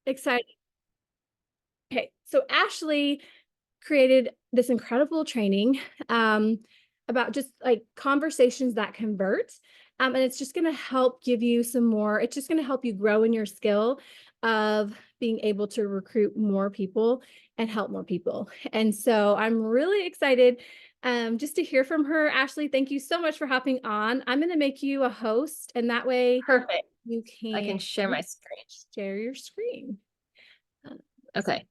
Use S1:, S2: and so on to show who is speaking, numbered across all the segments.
S1: Exciting. Okay, so Ashley created this incredible training about just like conversations that convert. And it's just going to help give you some more, it's just going to help you grow in your skill of being able to recruit more people and help more people. And so I'm really excited just to hear from her. Ashley, thank you so much for hopping on. I'm going to make you a host, and that way
S2: Perfect.
S1: you
S2: I
S1: can
S2: can share my screen.
S1: share your screen.
S2: Okay.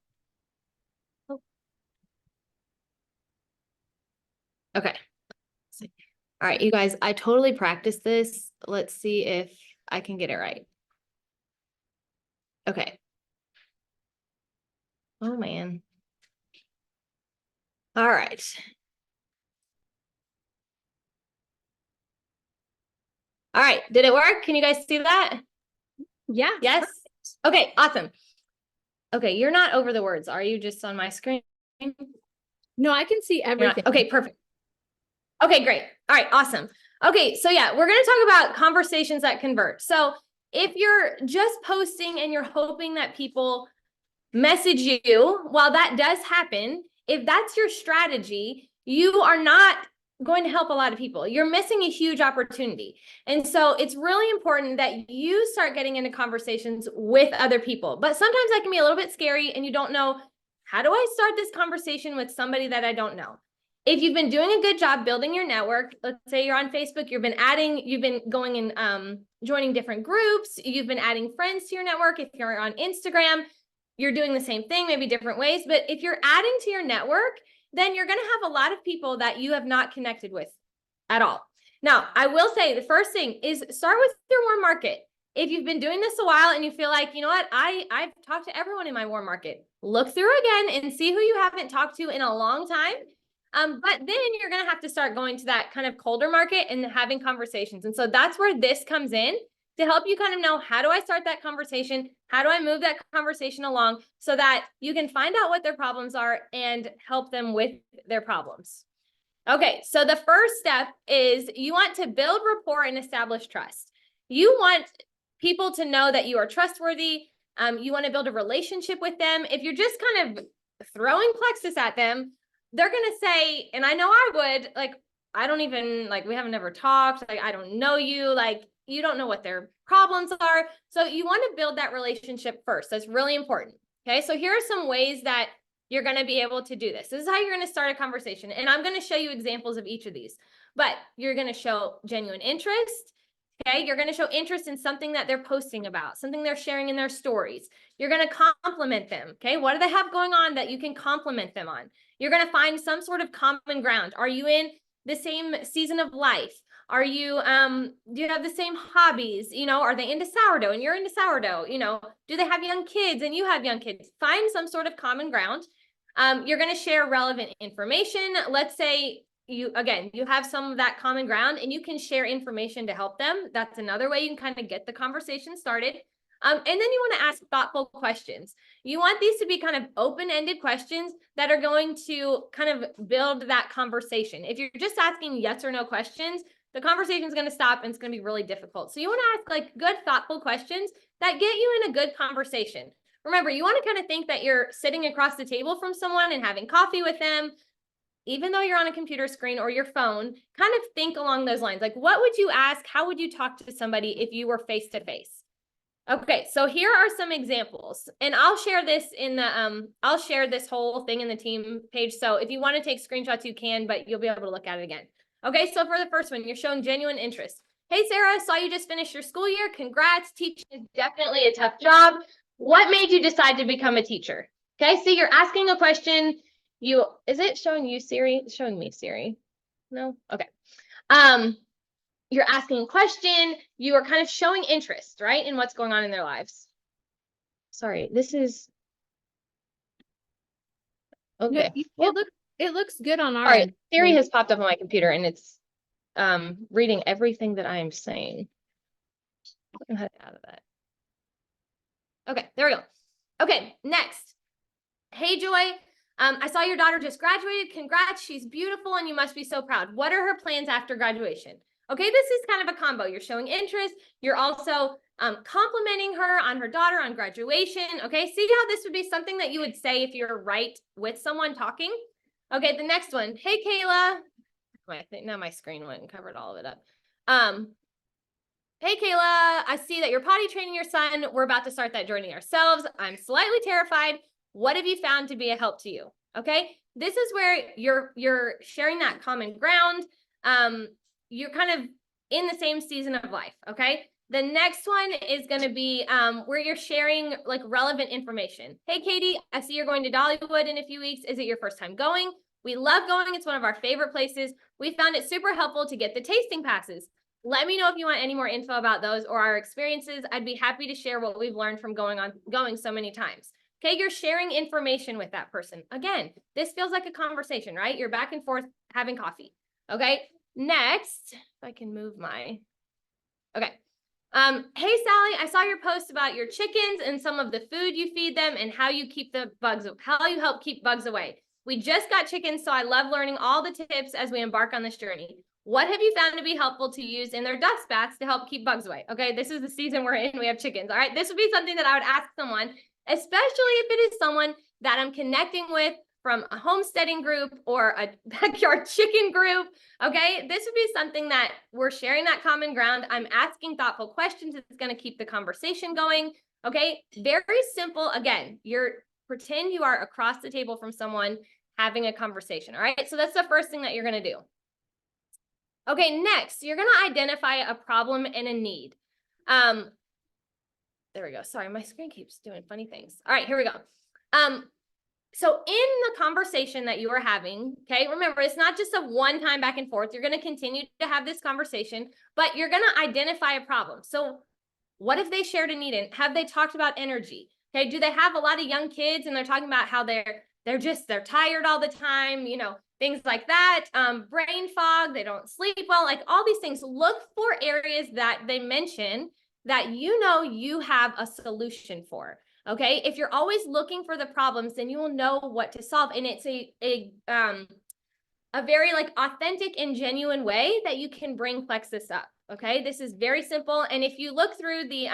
S2: Okay. All right, you guys, I totally practiced this. Let's see if I can get it right. Okay. Oh, man. All right. All right. Did it work? Can you guys see that?
S1: Yeah.
S2: Yes? Okay, awesome. Okay, you're not over the words. Are you just on my screen?
S1: No, I can see everything.
S2: Okay, perfect. Okay, great. All right, awesome. Okay, so yeah, we're going to talk about conversations that convert. So if you're just posting and you're hoping that people message you, while that does happen, if that's your strategy, you are not going to help a lot of people. You're missing a huge opportunity. And so it's really important that you start getting into conversations with other people. But sometimes that can be a little bit scary and you don't know, how do I start this conversation with somebody that I don't know? If you've been doing a good job building your network, let's say you're on Facebook, you've been going and joining different groups, you've been adding friends to your network. If you're on Instagram, you're doing the same thing, maybe different ways. But if you're adding to your network, then you're going to have a lot of people that you have not connected with at all. Now, I will say the first thing is start with your warm market. If you've been doing this a while and you feel like, you know what, I've talked to everyone in my warm market, look through again and see who you haven't talked to in a long time. But then you're going to have to start going to that kind of colder market and having conversations. And so that's where this comes in, to help you kind of know, how do I start that conversation? How do I move that conversation along so that you can find out what their problems are and help them with their problems? Okay, so the first step is you want to build rapport and establish trust. You want people to know that you are trustworthy. You want to build a relationship with them. If you're just kind of throwing plexus at them, they're going to say, and I know I would, like, I don't even, like, we haven't ever talked, like, I don't know you, like, you don't know what their problems are. So you want to build that relationship first. That's really important. Okay, so here are some ways that you're going to be able to do this. This is how you're going to start a conversation. And I'm going to show you examples of each of these, but you're going to show genuine interest. Okay, you're going to show interest in something that they're posting about, something they're sharing in their stories. You're going to compliment them. Okay, what do they have going on that you can compliment them on? You're going to find some sort of common ground. Are you in the same season of life? Are you, do you have the same hobbies? You know, are they into sourdough and you're into sourdough? You know, do they have young kids and you have young kids? Find some sort of common ground. You're going to share relevant information. Let's say you have some of that common ground and you can share information to help them. That's another way you can kind of get the conversation started. And then you want to ask thoughtful questions. You want these to be kind of open-ended questions that are going to kind of build that conversation. If you're just asking yes or no questions, the conversation is going to stop and it's going to be really difficult. So you want to ask like good, thoughtful questions that get you in a good conversation. Remember, you want to kind of think that you're sitting across the table from someone and having coffee with them, even though you're on a computer screen or your phone. Kind of think along those lines. Like, what would you ask? How would you talk to somebody if you were face to face? Okay, so here are some examples, and I'll share this in the I'll share this whole thing in the team page. So if you want to take screenshots, you can, but you'll be able to look at it again. Okay, so for the first one, you're showing genuine interest. Hey, Sarah, saw you just finished your school year. Congrats. Teaching is definitely a tough job. What made you decide to become a teacher? Okay, so you're asking a question. Is it showing you Siri? It's showing me Siri. No? Okay. You're asking a question, you are kind of showing interest, right, in what's going on in their lives. Sorry, this is okay.
S1: No, it looks good on our
S2: end. Siri has popped up on my computer and it's reading everything that I am saying. I don't know how to get out of that. Okay, there we go. Okay, next. Hey, Joy. I saw your daughter just graduated. Congrats, she's beautiful and you must be so proud. What are her plans after graduation? Okay, this is kind of a combo. You're showing interest. You're also complimenting her on her daughter on graduation. Okay, see how this would be something that you would say if you're right with someone talking. Okay, the next one. Hey, Kayla. I think now my screen went and covered all of it up. Hey, Kayla, I see that you're potty training your son. We're about to start that journey ourselves. I'm slightly terrified. What have you found to be a help to you? Okay, this is where you're sharing that common ground. You're kind of in the same season of life. Okay, the next one is going to be where you're sharing like relevant information. Hey, Katie, I see you're going to Dollywood in a few weeks. Is it your first time going? We love going. It's one of our favorite places. We found it super helpful to get the tasting passes. Let me know if you want any more info about those or our experiences. I'd be happy to share what we've learned from going so many times. Okay, you're sharing information with that person. Again, this feels like a conversation, right? You're back and forth having coffee. Okay, next, if I can move my, okay. Hey, Sally, I saw your post about your chickens and some of the food you feed them and how you help keep bugs away. We just got chickens, so I love learning all the tips as we embark on this journey. What have you found to be helpful to use in their dust baths to help keep bugs away? Okay, this is the season we're in. We have chickens. All right, this would be something that I would ask someone, especially if it is someone that I'm connecting with from a homesteading group or a backyard chicken group. Okay, this would be something that we're sharing that common ground. I'm asking thoughtful questions. It's going to keep the conversation going. Okay, very simple. Again, pretend you are across the table from someone having a conversation. All right, so that's the first thing that you're going to do. Okay, next, you're going to identify a problem and a need. There we go. Sorry, my screen keeps doing funny things. All right, here we go. So in the conversation that you are having, okay, remember, it's not just a one-time back and forth. You're going to continue to have this conversation, but you're going to identify a problem. So what if they shared a need and have they talked about energy? Okay, do they have a lot of young kids and they're talking about how they're tired all the time, you know, things like that, brain fog, they don't sleep well, like all these things. Look for areas that they mention that you know you have a solution for. Okay, if you're always looking for the problems, then you will know what to solve, and it's a very like authentic and genuine way that you can bring Plexus up. Okay, this is very simple, and if you look through the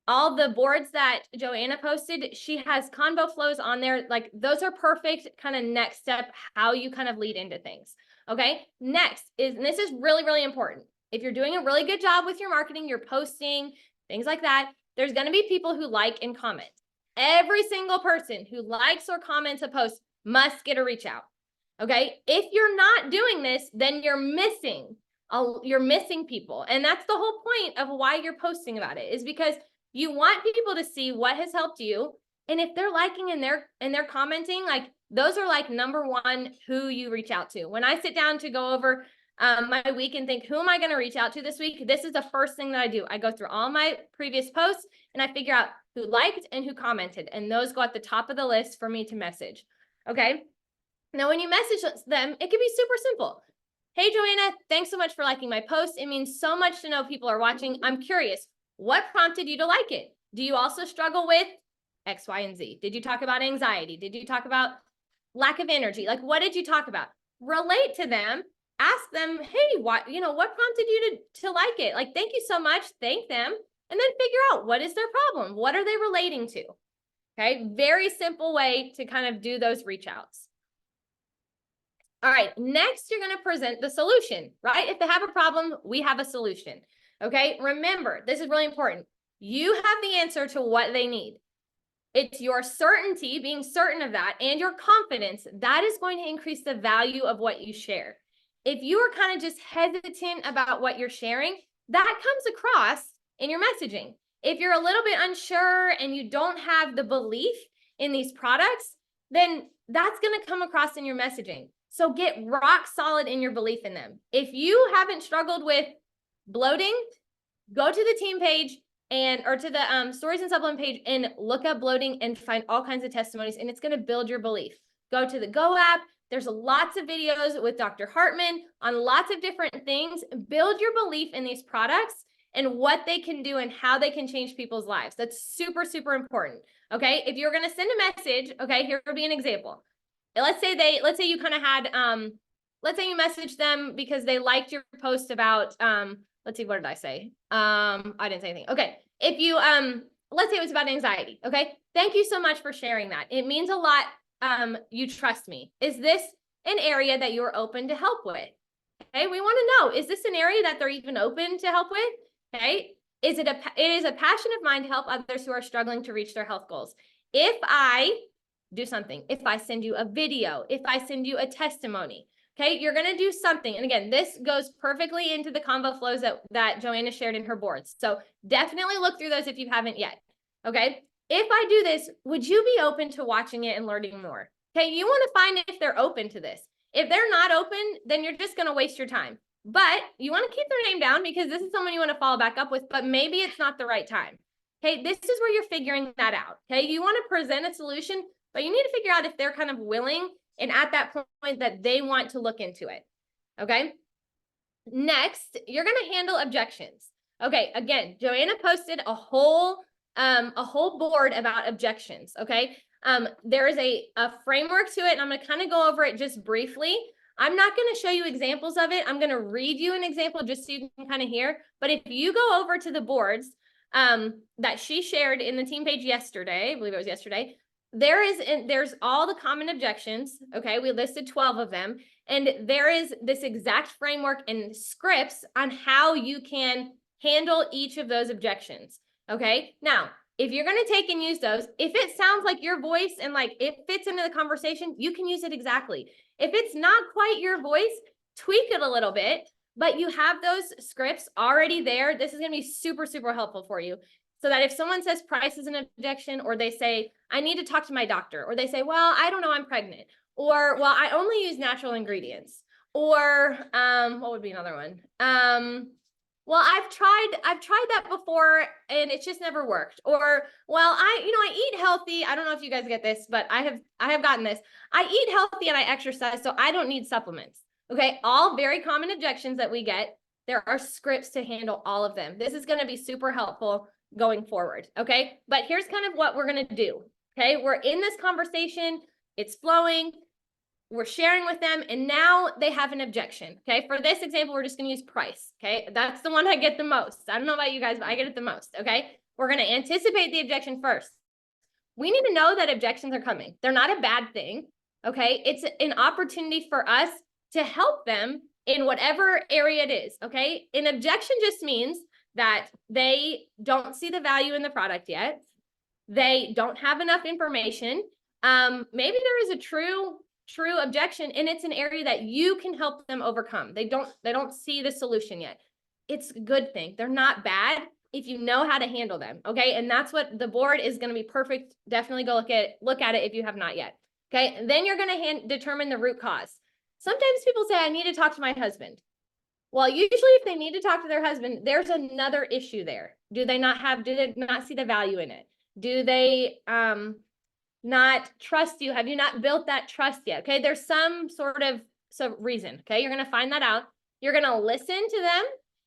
S2: all the boards that Joanna posted, she has convo flows on there. Like those are perfect kind of next step, how you kind of lead into things. Okay, next is, and this is really, really important. If you're doing a really good job with your marketing, you're posting, things like that, there's going to be people who like and comment. Every single person who likes or comments a post must get a reach out. Okay, if you're not doing this, then you're missing people. And that's the whole point of why you're posting about it, is because you want people to see what has helped you. And if they're liking and they're commenting, like those are like number one who you reach out to. When I sit down to go over my week and think, who am I going to reach out to this week? This is the first thing that I do. I go through all my previous posts and I figure out who liked and who commented. And those go at the top of the list for me to message. Okay. Now, when you message them, it can be super simple. Hey, Joanna, thanks so much for liking my post. It means so much to know people are watching. I'm curious, what prompted you to like it? Do you also struggle with X, Y, and Z? Did you talk about anxiety? Did you talk about lack of energy? Like, what did you talk about? Relate to them. Ask them, hey, what prompted you to like it? Like, thank you so much. Thank them. And then figure out, what is their problem? What are they relating to? Okay, very simple way to kind of do those reach outs. All right, next you're going to present the solution, right? If they have a problem, we have a solution. Okay, remember, this is really important. You have the answer to what they need. It's your certainty, being certain of that, and your confidence that is going to increase the value of what you share. If you are kind of just hesitant about what you're sharing, that comes across in your messaging. If you're a little bit unsure and you don't have the belief in these products, then that's going to come across in your messaging. So get rock solid in your belief in them. If you haven't struggled with bloating, go to the team page or to the stories and supplement page and look up bloating and find all kinds of testimonies, and it's going to build your belief. Go to the Go app. There's lots of videos with Dr. Hartman on lots of different things. Build your belief in these products and what they can do and how they can change people's lives. That's super, super important. Okay. If you're going to send a message, okay, here will be an example. Let's say you kind of had, let's say you messaged them because they liked your post about let's see, what did I say? I didn't say anything. Okay. If you, let's say it was about anxiety. Okay. Thank you so much for sharing that. It means a lot. You trust me. Is this an area that you're open to help with? Okay. We want to know, is this an area that they're even open to help with? Okay. It is a passion of mine to help others who are struggling to reach their health goals. If I do something, if I send you a video, if I send you a testimony, okay, you're going to do something. And again, this goes perfectly into the convo flows that Joanna shared in her boards. So definitely look through those if you haven't yet. Okay. If I do this, would you be open to watching it and learning more? Okay. You want to find if they're open to this. If they're not open, then you're just going to waste your time. But you want to keep their name down because this is someone you want to follow back up with, but maybe it's not the right time. Okay. This is where you're figuring that out. Okay. You want to present a solution, but you need to figure out if they're kind of willing and at that point that they want to look into it. Okay. Next, you're going to handle objections. Okay. Again, Joanna posted a whole board about objections. Okay. There is a framework to it, and I'm going to kind of go over it just briefly. I'm not going to show you examples of it. I'm going to read you an example just so you can kind of hear. But if you go over to the boards that she shared in the team page yesterday, I believe it was yesterday, there's all the common objections. Okay. We listed 12 of them. And there is this exact framework and scripts on how you can handle each of those objections. Okay. Now, if you're going to take and use those, if it sounds like your voice and like it fits into the conversation, you can use it exactly. If it's not quite your voice, tweak it a little bit, but you have those scripts already there. This is going to be super, super helpful for you. So that if someone says price is an objection, or they say, I need to talk to my doctor, or they say, well, I don't know, I'm pregnant, or, well, I only use natural ingredients, or, what would be another one? Well, I've tried that before and it's just never worked. Or, well, I eat healthy. I don't know if you guys get this, but I have gotten this. I eat healthy and I exercise, so I don't need supplements. Okay. All very common objections that we get. There are scripts to handle all of them. This is going to be super helpful going forward. Okay. But here's kind of what we're going to do. Okay. We're in this conversation. It's flowing. We're sharing with them, and now they have an objection. Okay. For this example, we're just going to use price. Okay. That's the one I get the most. I don't know about you guys, but I get it the most. Okay. We're going to anticipate the objection first. We need to know that objections are coming. They're not a bad thing. Okay. It's an opportunity for us to help them in whatever area it is. Okay. An objection just means that they don't see the value in the product yet. They don't have enough information. Maybe there is a true objection, and it's an area that you can help them overcome. They don't see the solution yet. It's a good thing. They're not bad if you know how to handle them. Okay. And that's what the board is going to be perfect. Definitely go look at it if you have not yet. Okay. And then you're going to determine the root cause. Sometimes people say, I need to talk to my husband. Well, usually if they need to talk to their husband, there's another issue there. Do they not see the value in it? Do they, not trust you? Have you not built that trust yet? Okay. There's some sort of reason. Okay. You're going to find that out. You're going to listen to them,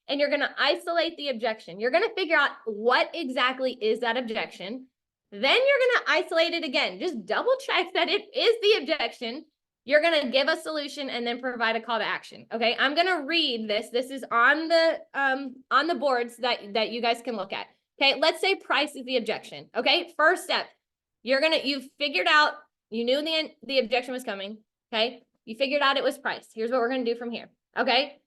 S2: and you're going to isolate the objection. You're going to figure out what exactly is that objection. Then you're going to isolate it again. Just double check that it is the objection. You're going to give a solution and then provide a call to action. Okay. I'm going to read this. This is on the boards that you guys can look at. Okay. Let's say price is the objection. Okay. First step. You've figured out, you knew the objection was coming. Okay. You figured out it was price. Here's what we're going to do from here. Okay.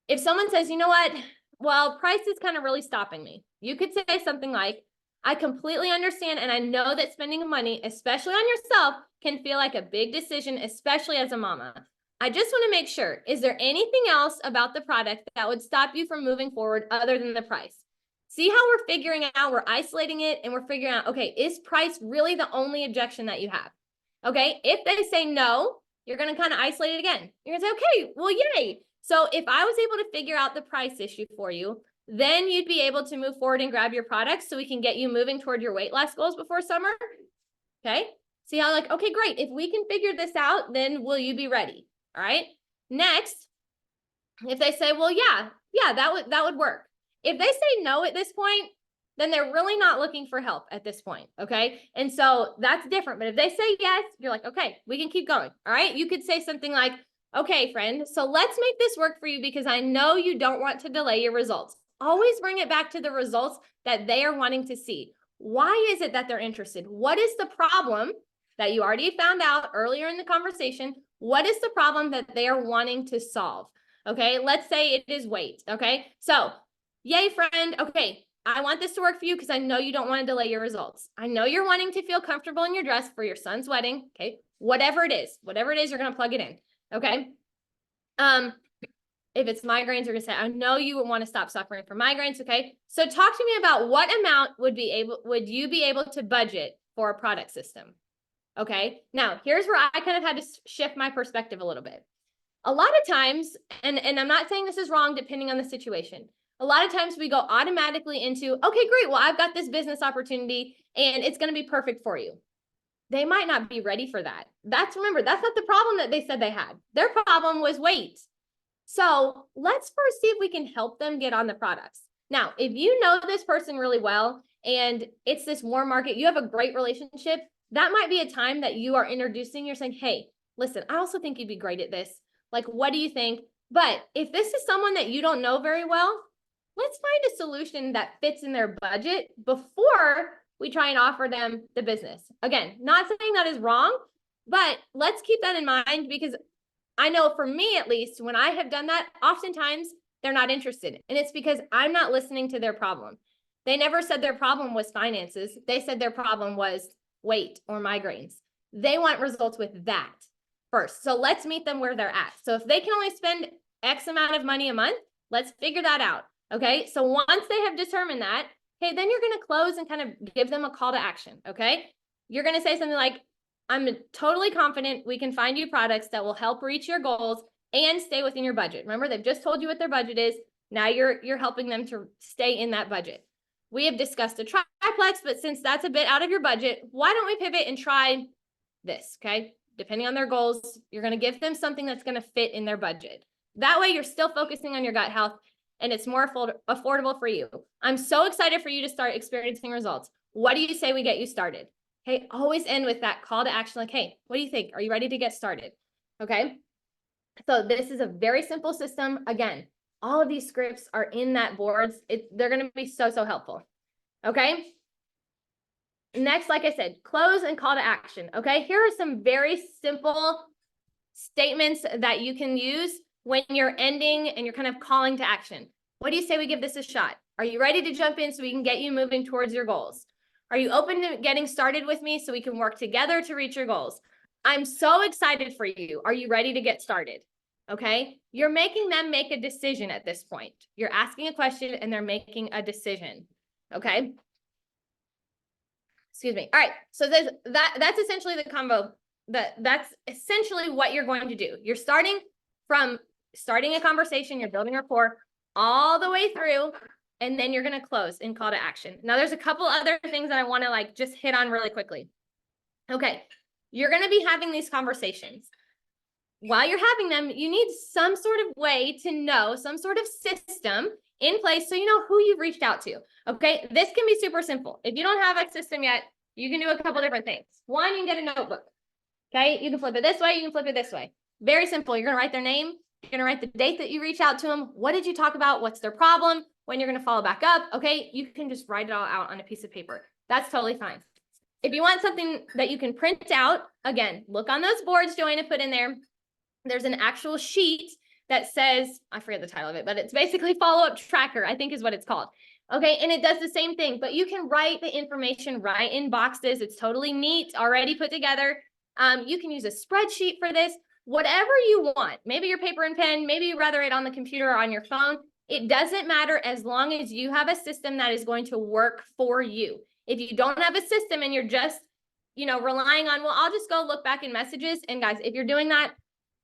S2: If someone says, you know what, well, price is kind of really stopping me. You could say something like, I completely understand. And I know that spending money, especially on yourself, can feel like a big decision, especially as a mama. I just want to make sure, is there anything else about the product that would stop you from moving forward other than the price? See how we're figuring out, we're isolating it, and we're figuring out, okay, is price really the only objection that you have? Okay, if they say no, you're going to kind of isolate it again. You're going to say, okay, well, yay. So if I was able to figure out the price issue for you, then you'd be able to move forward and grab your products so we can get you moving toward your weight loss goals before summer. Okay, see how like, okay, great. If we can figure this out, then will you be ready? All right. Next, if they say, well, yeah, that would work. If they say no at this point, then they're really not looking for help at this point. Okay. And so that's different. But if they say yes, you're like, okay, we can keep going. All right. You could say something like, Okay, friend, so let's make this work for you because I know you don't want to delay your results. Always bring it back to the results that they are wanting to see. Why is it that they're interested? What is the problem that you already found out earlier in the conversation? What is the problem that they are wanting to solve? Okay, let's say it is weight. Okay, so yay, friend. Okay, I want this to work for you because I know you don't want to delay your results. I know you're wanting to feel comfortable in your dress for your son's wedding. Okay, whatever it is, you're going to plug it in. Okay. If it's migraines, you're gonna say, I know you would want to stop suffering from migraines. Okay. So talk to me about what amount would you be able to budget for a product system? Okay. Now here's where I kind of had to shift my perspective a little bit. A lot of times, and I'm not saying this is wrong depending on the situation. A lot of times we go automatically into, okay, great. Well, I've got this business opportunity and it's going to be perfect for you. They might not be ready for that. Remember, that's not the problem that they said they had. Their problem was weight. So let's first see if we can help them get on the products. Now, if you know this person really well and it's this warm market, you have a great relationship, that might be a time that you are introducing, you're saying, hey, listen, I also think you'd be great at this. Like, what do you think? But if this is someone that you don't know very well, let's find a solution that fits in their budget before we try and offer them the business. Again, not saying that is wrong, but let's keep that in mind because I know for me, at least, when I have done that, oftentimes they're not interested. And it's because I'm not listening to their problem. They never said their problem was finances. They said their problem was weight or migraines. They want results with that first. So let's meet them where they're at. So if they can only spend X amount of money a month, let's figure that out. Okay. So once they have determined that, okay, then you're going to close and kind of give them a call to action. Okay. You're going to say something like, I'm totally confident we can find you products that will help reach your goals and stay within your budget. Remember, they've just told you what their budget is. Now you're helping them to stay in that budget. We have discussed a triplex, but since that's a bit out of your budget, why don't we pivot and try this? Okay. Depending on their goals, you're going to give them something that's going to fit in their budget. That way you're still focusing on your gut health and it's more affordable for you. I'm so excited for you to start experiencing results. What do you say we get you started? Okay, always end with that call to action like, hey, what do you think? Are you ready to get started? Okay, so this is a very simple system. Again, all of these scripts are in that boards. They're going to be so helpful. Okay, next, like I said, close and call to action. Okay, here are some very simple statements that you can use when you're ending and you're kind of calling to action. What do you say we give this a shot? Are you ready to jump in so we can get you moving towards your goals? Are you open to getting started with me so we can work together to reach your goals? I'm so excited for you. Are you ready to get started? Okay. You're making them make a decision at this point. You're asking a question and they're making a decision. Okay. Excuse me. All right. So that's essentially the combo. That's essentially what you're going to do. You're starting a conversation, you're building rapport all the way through. And then you're going to close and call to action. Now, there's a couple other things that I want to just hit on really quickly. Okay. You're going to be having these conversations. While you're having them, you need some sort of way to know, some sort of system in place so you know who you've reached out to. Okay. This can be super simple. If you don't have a system yet, you can do a couple different things. One, you can get a notebook. Okay. You can flip it this way. You can flip it this way. Very simple. You're going to write their name. You're going to write the date that you reached out to them. What did you talk about? What's their problem? When you're going to follow back up. Okay. You can just write it all out on a piece of paper. That's totally fine. If you want something that you can print out, again, look on those boards Joanna put in there. There's an actual sheet that says, I forget the title of it, but it's basically follow-up tracker, I think is what it's called. Okay. And it does the same thing, but you can write the information right in boxes. It's totally neat, already put together. You can use a spreadsheet for this, whatever you want. Maybe your paper and pen, maybe you rather it on the computer or on your phone. It doesn't matter as long as you have a system that is going to work for you. If you don't have a system and you're just, relying on, well, I'll just go look back in messages. And guys, if you're doing that,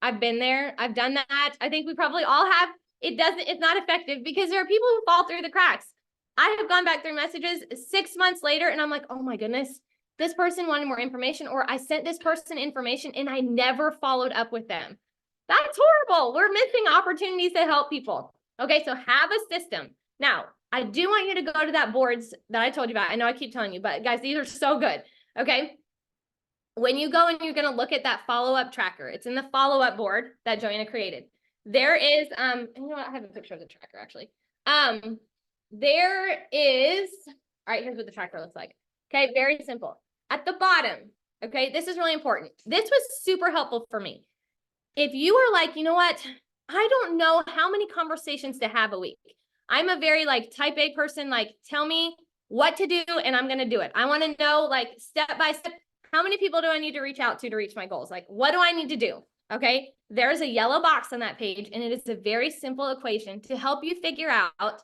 S2: I've been there. I've done that. I think we probably all have. It's not effective because there are people who fall through the cracks. I have gone back through messages 6 months later and I'm like, oh my goodness, this person wanted more information, or I sent this person information and I never followed up with them. That's horrible. We're missing opportunities to help people. Okay, so have a system. Now, I do want you to go to that boards that I told you about. I know I keep telling you, but guys, these are so good. Okay. when you go and you're going to look at that follow-up tracker, it's in the follow-up board that Joanna created. There is, and you know what? I have a picture of the tracker actually. There is, all right, here's what the tracker looks like. Okay, very simple. At the bottom, okay, this is really important. This was super helpful for me. If you are like, you know what? I don't know how many conversations to have a week. I'm a very like type A person, like tell me what to do and I'm going to do it. I want to know like step by step, how many people do I need to reach out to reach my goals? Like, what do I need to do? Okay. There's a yellow box on that page and it is a very simple equation to help you figure out.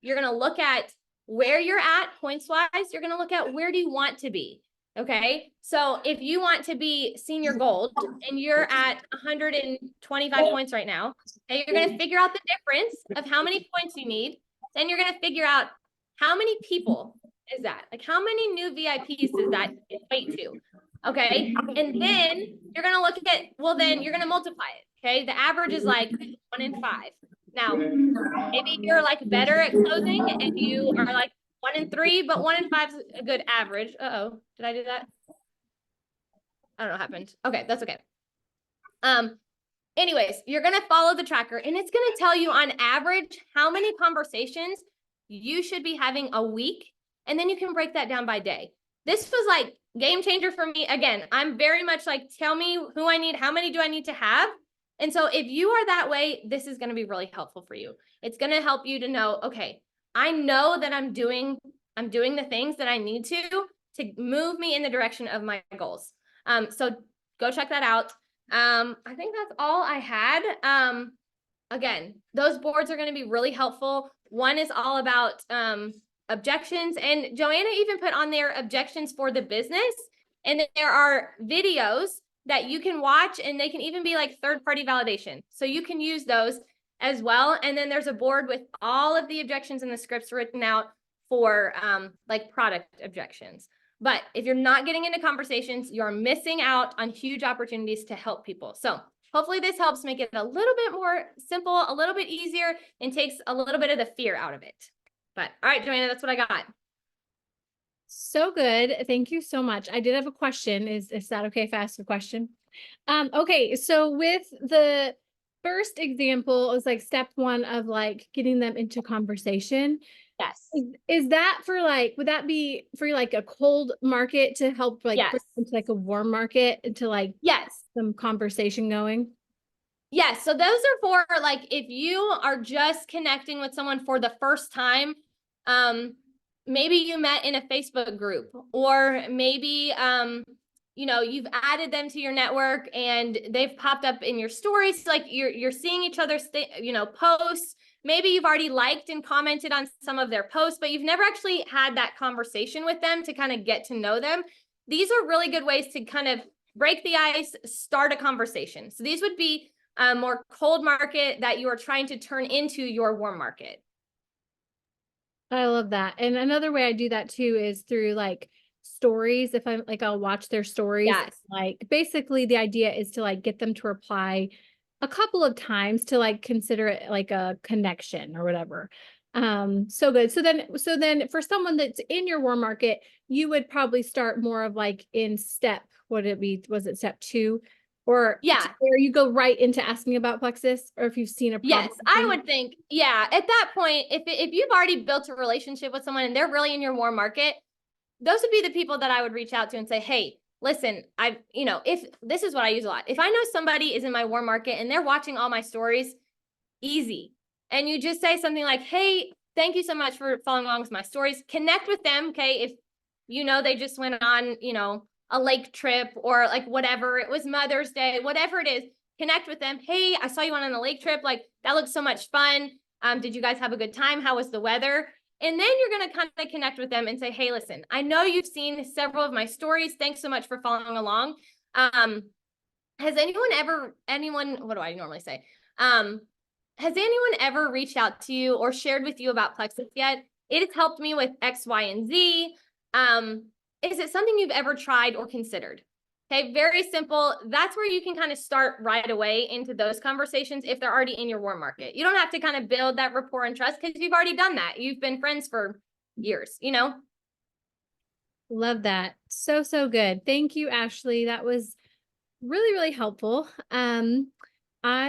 S2: You're going to look at where you're at points wise. You're going to look at where do you want to be? Okay. So if you want to be senior gold and you're at 125 points right now, okay, you're going to figure out the difference of how many points you need. Then you're going to figure out how many people is that? Like how many new VIPs does that equate to? Okay. And then you're going to look at, well, then you're going to multiply it. Okay. The average is like 1 in 5. Now, maybe you're like better at closing and you are like 1 in 3, but 1 in 5 is a good average. Uh-oh, did I do that? I don't know what happened. Okay, that's okay. Anyways, you're going to follow the tracker and it's going to tell you on average how many conversations you should be having a week. And then you can break that down by day. This was like game changer for me. Again, I'm very much like, tell me who I need, how many do I need to have? And so if you are that way, this is going to be really helpful for you. It's going to help you to know, okay, I know that I'm doing the things that I need to move me in the direction of my goals. So go check that out. I think that's all I had. Again, those boards are going to be really helpful. One is all about objections, and Joanna even put on there objections for the business. And then there are videos that you can watch, and they can even be like third-party validation. So you can use those as well. And then there's a board with all of the objections and the scripts written out for like product objections. But if you're not getting into conversations, you're missing out on huge opportunities to help people. So hopefully this helps make it a little bit more simple, a little bit easier, and takes a little bit of the fear out of it. But all right, Joanna, that's what I got.
S1: So good. Thank you so much. I did have a question. Is that okay if I ask a question? Okay, so with the first example, it was like step 1 of like getting them into conversation.
S2: Yes.
S1: Is that for like, would that be for like a cold market to help like
S2: Yes.
S1: bring them to like a warm market to like
S2: Yes.
S1: some conversation going?
S2: Yes. So those are for like if you are just connecting with someone for the first time, maybe you met in a Facebook group, or maybe you know, you've added them to your network and they've popped up in your stories, like you're seeing each other's you know, posts. Maybe you've already liked and commented on some of their posts, but you've never actually had that conversation with them to kind of get to know them. These are really good ways to kind of break the ice, start a conversation. So these would be a more cold market that you are trying to turn into your warm market.
S1: I love that. And another way I do that too is through like stories. If I'm like, I'll watch their stories.
S2: Yes.
S1: Like basically the idea is to like get them to reply a couple of times to like consider it like a connection or whatever. So good. So then for someone that's in your warm market, you would probably start more of like in step, would it be, was it step 2? Or
S2: Yeah.
S1: where you go right into asking about Plexus, or if you've seen a
S2: Yes,
S1: product.
S2: I would think, yeah, at that point, if you've already built a relationship with someone and they're really in your warm market, those would be the people that I would reach out to and say, hey, listen, you know, if this is what I use a lot. If I know somebody is in my warm market and they're watching all my stories, easy. And you just say something like, hey, thank you so much for following along with my stories. Connect with them. Okay. If you know, they just went on, you know, a lake trip or like whatever, it was Mother's Day, whatever it is, connect with them. Hey, I saw you went on a lake trip. Like that looks so much fun. Did you guys have a good time? How was the weather? And then you're going to kind of connect with them and say, hey, listen, I know you've seen several of my stories. Thanks so much for following along. Has anyone, what do I normally say? Has anyone ever reached out to you or shared with you about Plexus yet? It has helped me with X, Y, and Z. Is it something you've ever tried or considered? Okay, very simple. That's where you can kind of start right away into those conversations if they're already in your warm market. You don't have to kind of build that rapport and trust because you've already done that. You've been friends for years, you know?
S1: Love that. So, so good. Thank you, Ashley. That was really, really helpful. I